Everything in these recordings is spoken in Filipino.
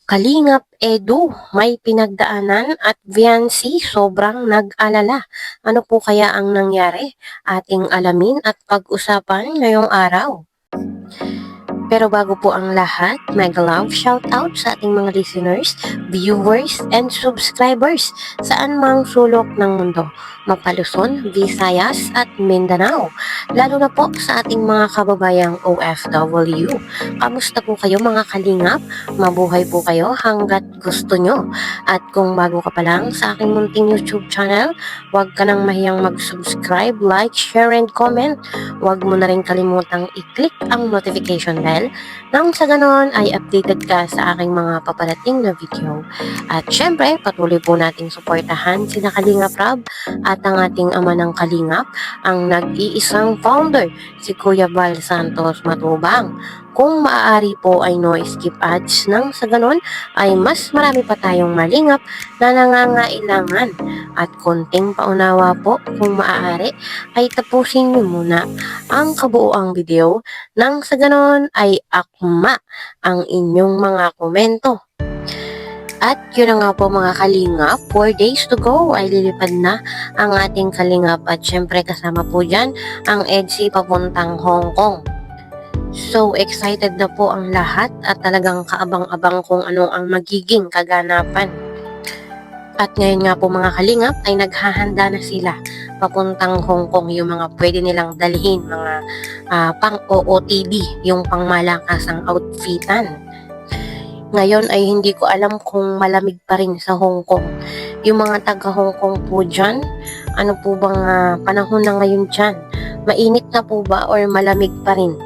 Kalingap Edu, may pinagdaanan at Viancy sobrang nag-alala. Ano po kaya ang nangyari? Ating alamin at pag-usapan ngayong araw. Pero bago po ang lahat, mega love shoutout sa ating mga listeners, viewers, and subscribers saan mang sulok ng mundo, Mapaluzon, Visayas, at Mindanao. Lalo na po sa ating mga kababayang OFW. Kamusta po kayo mga kalingap? Mabuhay po kayo hanggat gusto nyo. At kung bago ka pa lang sa aking munting YouTube channel, huwag ka nang mahiyang mag-subscribe, like, share, and comment. Huwag mo na rin kalimutang i-click ang notification bell nang sa ganon ay updated ka sa aking mga paparating na video. At syempre, patuloy po nating suportahan sina Kalingap Rob at ang ating ama ng Kalingap, ang nag-iisang founder, si Kuya Val Santos Matubang. Kung maaari po ay no skip ads nang sa ganon ay mas marami pa tayong malingap na nangangailangan. At konting paunawa po kung maaari ay tapusin niyo muna ang kabuuang video nang sa ganon ay akma ang inyong mga komento. At yun na nga po mga kalingap, 4 days to go ay lilipad na ang ating kalingap at syempre kasama po dyan ang EDSI papuntang Hong Kong. So excited na po ang lahat at talagang kaabang-abang kung ano ang magiging kaganapan. At ngayon nga po mga kalingap ay naghahanda na sila papuntang Hong Kong, yung mga pwede nilang dalhin, mga pang OOTD, yung pangmalakasang outfitan. Ngayon ay hindi ko alam kung malamig pa rin sa Hong Kong. Yung mga taga Hong Kong po dyan, ano po bang panahon na ngayon dyan? Mainit na po ba or malamig pa rin?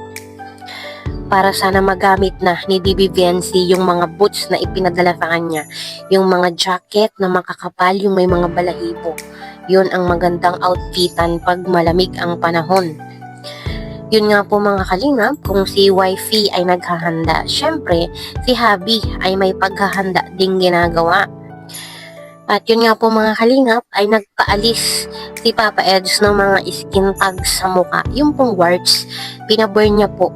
Para sana magamit na ni DB Viancy yung mga boots na ipinadala sa kanya. Yung mga jacket na makakapal, yung may mga balahibo. Yun ang magandang outfitan pag malamig ang panahon. Yun nga po mga kalingap, kung si wifey ay naghahanda, syempre si hubby ay may paghahanda ding ginagawa. At yun nga po mga kalingap ay nagpaalis si Papa Eds ng mga skin tags sa mukha. Yung pong warts, pinaburn niya po.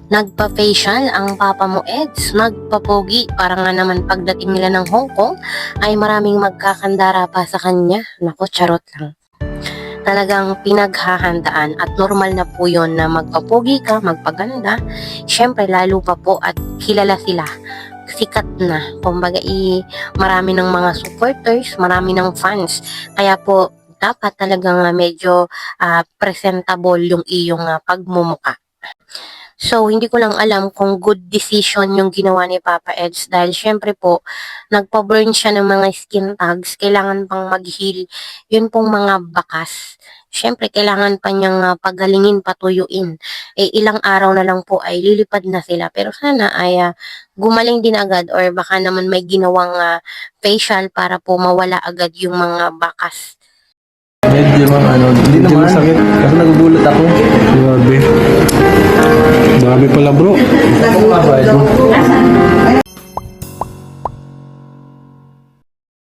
Nagpa-facial ang papa mo Eds, nagpa-pogi para nga naman pagdating nila ng Hong Kong ay maraming magkakandara pa sa kanya. Nako, charot lang. Talagang pinaghahandaan at normal na po yon na magpapogi ka, magpaganda. Syempre lalo pa po at kilala sila. Sikat na. Kumbaga marami ng mga supporters, marami ng fans. Kaya po dapat talagang medyo presentable yung iyong pagmumuka. So, hindi ko lang alam kung good decision yung ginawa ni Papa Eds dahil syempre po, nagpa-burn siya ng mga skin tags, kailangan pang mag-heal yun pong mga bakas. Syempre, kailangan pa niyang pagalingin, patuyuin. Ilang araw na lang po ay lilipad na sila. Pero sana ay gumaling din agad or baka naman may ginawang facial para po mawala agad yung mga bakas. Medyo hindi naman masakit. Kasi nagugulat ako. Grabe. Grabe pala bro.